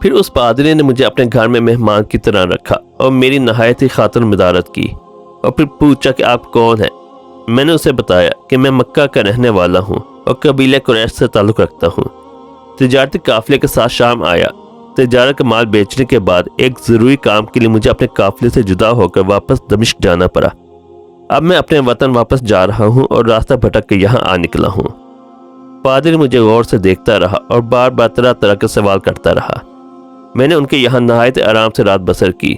پھر اس پادری نے مجھے اپنے گھر میں مہمان کی طرح رکھا اور میری نہایت ہی خاطر مدارت کی، اور پھر پوچھا کہ آپ کون ہیں۔ میں نے اسے بتایا کہ میں مکہ کا رہنے والا ہوں اور قبیلہ قریش سے تعلق رکھتا ہوں۔ تجارتی قافلے کے ساتھ شام آیا۔ تجارت کا مال بیچنے کے بعد ایک ضروری کام کے لیے مجھے اپنے قافلے سے جدا ہو کر واپس دمشق جانا پڑا۔ اب میں اپنے وطن واپس جا رہا ہوں اور راستہ بھٹک کے یہاں آ نکلا ہوں۔ پادری مجھے غور سے دیکھتا رہا اور بار بار طرح طرح کے سوال کرتا رہا۔ میں نے ان کے یہاں نہایت آرام سے رات بسر کی۔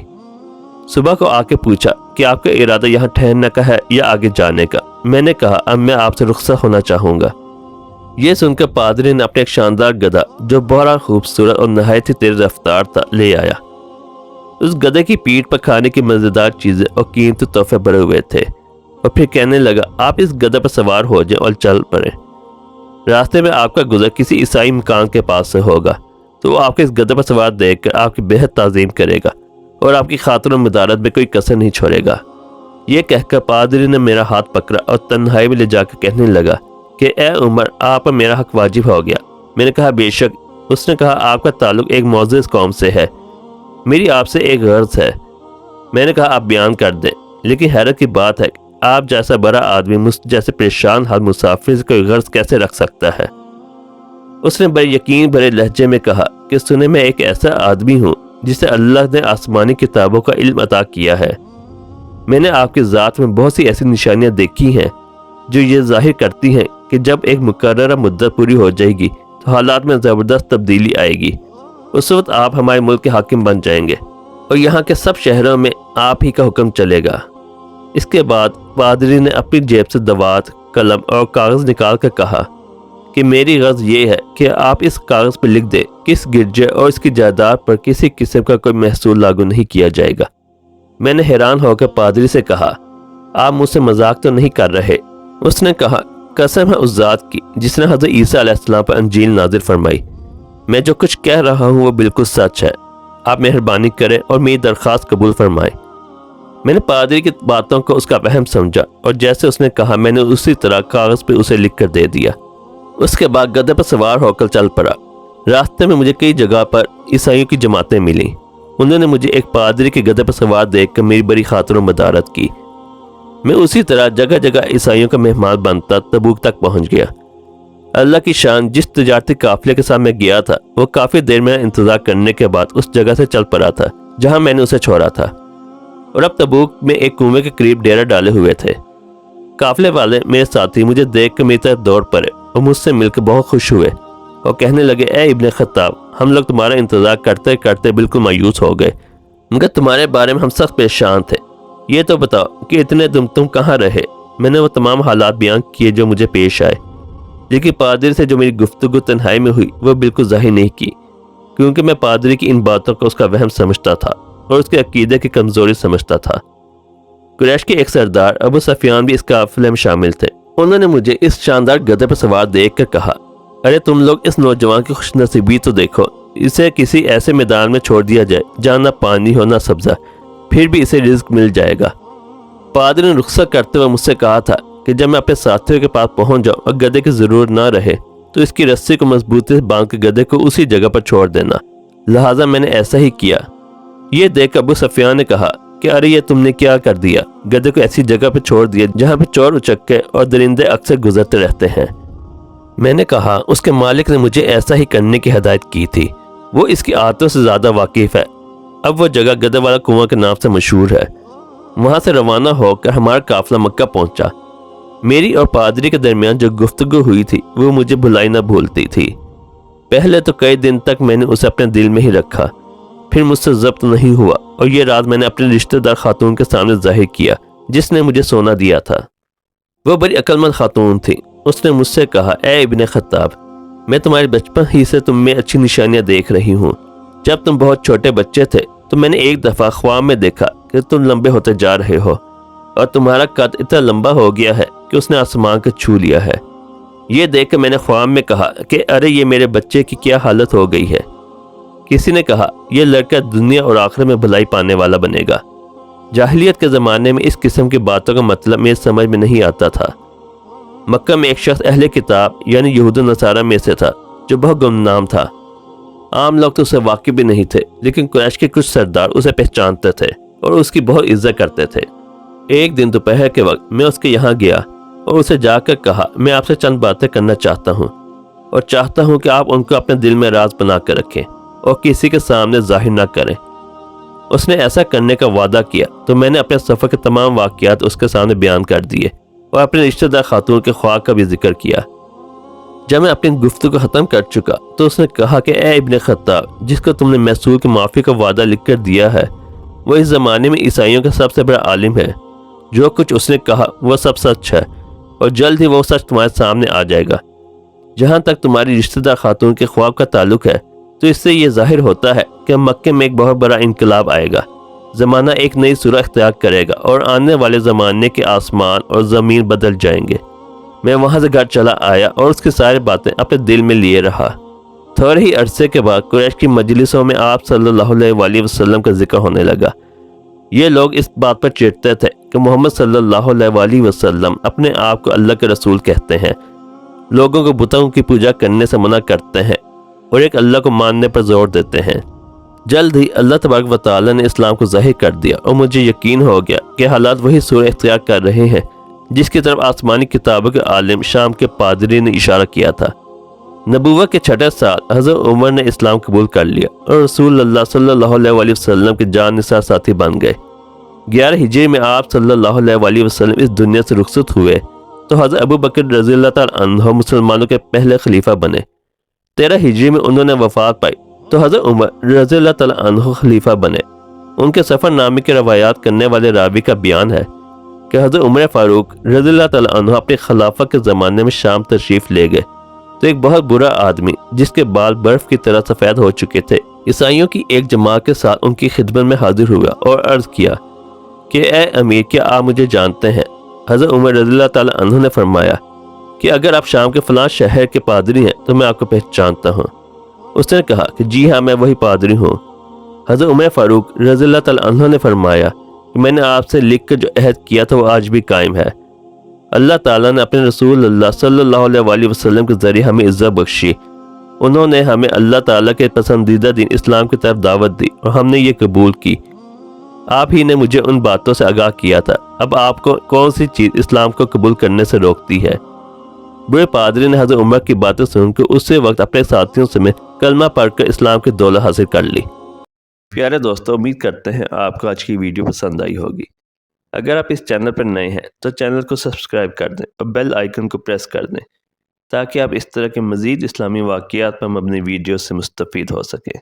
صبح کو آ کے پوچھا کہ آپ کا ارادہ یہاں ٹھہرنے کا ہے یا آگے جانے کا۔ میں نے کہا اب میں آپ سے رخصت ہونا چاہوں گا۔ یہ سن کر پادری نے اپنے ایک شاندار گدھا جو بہت خوبصورت اور نہایت ہی تیز رفتار تھا لے آیا۔ اس گدھے کی پیٹھ پر کھانے کی مزیدار چیزیں اور قیمتی تحفے بڑے ہوئے تھے، اور پھر کہنے لگا آپ اس گدھے پر سوار ہو جائیں اور چل پڑیں۔ راستے میں آپ کا گزر کسی عیسائی مکان کے پاس سے ہوگا تو وہ آپ کے اس گدھے پر سوار دیکھ کر آپ کی بہت تعظیم کرے گا اور آپ کی خاطر و مدارت میں کوئی کسر نہیں چھوڑے گا۔ یہ کہہ کر پادری نے میرا ہاتھ پکڑا اور تنہائی میں لے جا کر کہنے لگا کہ اے عمر، آپ پر میرا حق واجب ہو گیا۔ میں نے کہا بے شک۔ اس نے کہا آپ کا تعلق ایک معزز قوم سے ہے، میری آپ سے ایک غرض ہے۔ میں نے کہا آپ بیان کر دیں، لیکن حیرت کی بات ہے کہ آپ جیسا بڑا آدمی مجھ جیسے پریشان حال مسافر سے کوئی غرض کیسے رکھ سکتا ہے؟ اس نے بڑے یقین بھرے لہجے میں کہا کہ سنے میں ایک ایسا آدمی ہوں جسے اللہ نے آسمانی کتابوں کا علم عطا کیا ہے۔ میں نے آپ کی ذات میں بہت سی ایسی نشانیاں دیکھی ہیں جو یہ ظاہر کرتی ہیں کہ جب ایک مقررہ مدت پوری ہو جائے گی تو حالات میں زبردست تبدیلی آئے گی۔ اس وقت آپ ہمارے ملک کے حاکم بن جائیں گے اور یہاں کے سب شہروں میں آپ ہی کا حکم چلے گا۔ اس کے بعد پادری نے اپنی جیب سے دوات، قلم اور کاغذ نکال کر کہا کہ میری غرض یہ ہے کہ آپ اس کاغذ پر لکھ دیں کہ اس گرجے اور اس کی جائیداد پر کسی قسم کا کوئی محصول لاگو نہیں کیا جائے گا۔ میں نے حیران ہو کر پادری سے کہا آپ مجھ سے مذاق تو نہیں کر رہے؟ اس نے کہا قسم ہے اس ذات کی جس نے حضرت عیسیٰ علیہ السلام پر انجیل نازل فرمائی، میں جو کچھ کہہ رہا ہوں وہ بالکل سچ ہے۔ آپ مہربانی کریں اور میری درخواست قبول فرمائیں۔ میں نے پادری کی باتوں کو اس کا فہم سمجھا اور جیسے اس نے کہا میں نے اسی طرح کاغذ پہ اسے لکھ کر دے دیا۔ اس کے بعد گدھے پر سوار ہو کر چل پڑا۔ راستے میں مجھے کئی جگہ پر عیسائیوں کی جماعتیں ملیں۔ انہوں نے مجھے ایک پادری کے گدھے پر سوار دیکھ کر میری بڑی خاطر و مدارت کی۔ میں اسی طرح جگہ جگہ عیسائیوں کا مہمان بنتا تبوک تک پہنچ گیا۔ اللہ کی شان، جس تجارتی قافلے کے ساتھ میں گیا تھا وہ کافی دیر میں انتظار کرنے کے بعد اس جگہ سے چل پڑا تھا جہاں میں نے اسے چھوڑا تھا، اور اب تبوک میں ایک کنویں کے قریب ڈیرا ڈالے ہوئے تھے۔ قافلے والے میرے ساتھی مجھے دیکھ کر میری طرف دوڑ پڑے اور مجھ سے مل کر بہت خوش ہوئے اور کہنے لگے اے ابن خطاب، ہم لوگ تمہارا انتظار کرتے کرتے بالکل مایوس ہو گئے، مگر تمہارے بارے میں ہم سخت پریشان تھے۔ یہ تو بتاؤ کہ اتنے دن تم کہاں رہے؟ میں نے وہ تمام حالات بیان کیے جو مجھے پیش آئے، لیکن پادری سے جو میری گفتگو تنہائی میں ہوئی وہ بالکل ظاہر نہیں کی، کیونکہ میں پادری کی ان باتوں کو اس کا وہم سمجھتا تھا اور اس کے عقیدے کی کمزوری سمجھتا تھا۔ قریش کے ایک سردار ابو سفیان بھی اس قافلے میں شامل تھے۔ انہوں نے مجھے اس شاندار گدھے پر سوار دیکھ کر کہا ارے تم لوگ اس نوجوان کی خوش نصیبی تو دیکھو، اسے کسی ایسے میدان میں چھوڑ دیا جائے جہاں نہ پانی ہو نہ سبزہ، پھر بھی اسے رزق مل جائے گا۔ پادری نے رخصت کرتے ہوئے مجھ سے کہا تھا کہ جب میں اپنے ساتھیوں کے پاس پہنچ جاؤں اور گدھے کی ضرورت نہ رہے تو اس کی رسی کو مضبوطی سے باندھ کے گدھے کو اسی جگہ پر چھوڑ دینا، لہٰذا میں نے ایسا ہی کیا۔ یہ دیکھ ابو سفیان نے کہا کہ ارے یہ تم نے کیا کر دیا، گدھے کو ایسی جگہ پہ چھوڑ دیا جہاں پہ چور اچکے اور درندے اکثر گزرتے رہتے ہیں۔ میں نے کہا اس کے مالک نے مجھے ایسا ہی کرنے کی ہدایت کی تھی، وہ اس کی عادتوں سے زیادہ واقف ہے۔ اب وہ جگہ گدھے والا کنواں کے نام سے مشہور ہے۔ وہاں سے روانہ ہو کر ہمارا قافلہ مکہ پہنچا۔ میری اور پادری کے درمیان جو گفتگو ہوئی تھی وہ مجھے بھلائی نہ بھولتی تھی۔ پہلے تو کئی دن تک میں نے اسے اپنے دل میں ہی رکھا، پھر مجھ سے ضبط نہیں ہوا اور یہ رات میں نے اپنے رشتہ دار خاتون کے سامنے ظاہر کیا جس نے مجھے سونا دیا تھا۔ وہ بڑی عقل مند خاتون تھی۔ اس نے مجھ سے کہا اے ابن خطاب، میں تمہارے بچپن ہی سے تم میں اچھی نشانیاں دیکھ رہی ہوں۔ جب تم بہت چھوٹے بچے تھے تو میں نے ایک دفعہ خواب میں دیکھا کہ تم لمبے ہوتے جا رہے ہو اور تمہارا قد اتنا لمبا ہو گیا ہے کہ اس نے آسمان کو چھو لیا ہے۔ یہ دیکھ کر میں نے خواب میں کہا کہ ارے یہ میرے بچے کی کیا حالت ہو گئی ہے۔ کسی نے کہا یہ لڑکا دنیا اور آخرت میں بھلائی پانے والا بنے گا۔ جاہلیت کے زمانے میں اس قسم کی باتوں کا مطلب میرے سمجھ میں نہیں آتا تھا۔ مکہ میں ایک شخص اہل کتاب یعنی یہود و نصارہ میں سے تھا جو بہت گمنام تھا۔ عام لوگ تو اسے واقف بھی نہیں تھے، لیکن قریش کے کچھ سردار اسے پہچانتے تھے اور اس کی بہت عزت کرتے تھے۔ ایک دن دوپہر کے وقت میں اس کے یہاں گیا اور اسے جا کر کہا، میں آپ سے چند باتیں کرنا چاہتا ہوں اور چاہتا ہوں کہ آپ ان کو اپنے دل میں راز بنا کر رکھیں اور کسی کے سامنے ظاہر نہ کریں۔ اس نے ایسا کرنے کا وعدہ کیا تو میں نے اپنے سفر کے تمام واقعات اس کے سامنے بیان کر دیے اور اپنے رشتہ دار خاتون کے خواب کا بھی ذکر کیا۔ جب میں اپنی گفتگو ختم کر چکا تو اس نے کہا کہ اے ابن خطاب، جس کو تم نے محصول کی معافی کا وعدہ لکھ کر دیا ہے وہ اس زمانے میں عیسائیوں کا سب سے بڑا عالم ہے۔ جو کچھ اس نے کہا وہ سب سچ ہے اور جلد ہی وہ سچ تمہارے سامنے آ جائے گا۔ جہاں تک تمہاری رشتہ دار خاتون کے خواب کا تعلق ہے تو اس سے یہ ظاہر ہوتا ہے کہ مکے میں ایک بہت بڑا انقلاب آئے گا، زمانہ ایک نئی صورت اختیار کرے گا اور آنے والے زمانے کے آسمان اور زمین بدل جائیں گے۔ میں وہاں سے گھر چلا آیا اور اس کی ساری باتیں اپنے دل میں لیے رہا۔ تھوڑے ہی عرصے کے بعد قریش کی مجلسوں میں آپ صلی اللہ علیہ وآلہ وسلم کا ذکر ہونے لگا۔ یہ لوگ اس بات پر چڑھتے تھے کہ محمد صلی اللہ علیہ وآلہ وسلم اپنے آپ کو اللہ کے رسول کہتے ہیں، لوگوں کو بتوں کی پوجا کرنے سے منع کرتے ہیں اور ایک اللہ کو ماننے پر زور دیتے ہیں۔ جلد ہی اللہ تبارک و تعالی نے اسلام کو ظاہر کر دیا اور مجھے یقین ہو گیا کہ حالات وہی صورت اختیار کر رہے ہیں جس کی طرف آسمانی کتابوں کے عالم شام کے پادری نے اشارہ کیا تھا۔ نبوت کے چھٹے سال حضرت عمر نے اسلام قبول کر لیا اور رسول اللہ صلی اللہ علیہ وآلہ وسلم کے جان نثار ساتھی بن گئے۔ 11 ہجری میں آپ صلی اللہ علیہ وآلہ وسلم اس دنیا سے رخصت ہوئے تو حضرت ابو بکر رضی اللہ تعالیٰ عنہ مسلمانوں کے پہلے خلیفہ بنے۔ 13 ہجری میں انہوں نے وفات پائی تو حضرت عمر رضی اللہ تعالیٰ عنہ خلیفہ بنے۔ ان کے سفر نامے کے روایات کرنے والے راوی کا بیان ہے کہ حضرت عمر فاروق رضی اللہ تعالیٰ عنہ اپنے خلافت کے زمانے میں شام تشریف لے گئے تو ایک بہت برا آدمی جس کے بال برف کی طرح سفید ہو چکے تھے عیسائیوں کی ایک جماعت کے ساتھ ان کی خدمت میں حاضر ہوا اور عرض کیا کہ اے امیر، کیا آپ مجھے جانتے ہیں؟ حضرت عمر رضی اللہ تعالیٰ عنہ نے فرمایا کہ اگر آپ شام کے فلاں شہر کے پادری ہیں تو میں آپ کو پہچانتا ہوں۔ اس نے کہا کہ جی ہاں، میں وہی پادری ہوں۔ حضرت عمر فاروق رضی اللہ تعالیٰ عنہ نے فرمایا کہ میں نے آپ سے لکھ کر جو عہد کیا تھا وہ آج بھی قائم ہے۔ اللہ تعالیٰ نے اپنے رسول اللہ صلی اللہ علیہ وآلہ وسلم کے ذریعے ہمیں عزت بخشی۔ انہوں نے ہمیں اللہ تعالیٰ کے پسندیدہ دین اسلام کی طرف دعوت دی اور ہم نے یہ قبول کی۔ آپ ہی نے مجھے ان باتوں سے آگاہ کیا تھا، اب آپ کو کون سی چیز اسلام کو قبول کرنے سے روکتی ہے؟ بڑے پادری نے حضرت عمر کی باتیں سن کر اسی وقت اپنے ساتھیوں سمیت کلمہ پڑھ کر اسلام کی دولت حاصل کر لی۔ پیارے دوستو، امید کرتے ہیں آپ کو آج کی ویڈیو پسند آئی ہوگی۔ اگر آپ اس چینل پر نئے ہیں تو چینل کو سبسکرائب کر دیں اور بیل آئیکن کو پریس کر دیں تاکہ آپ اس طرح کے مزید اسلامی واقعات پر مبنی ویڈیو سے مستفید ہو سکیں۔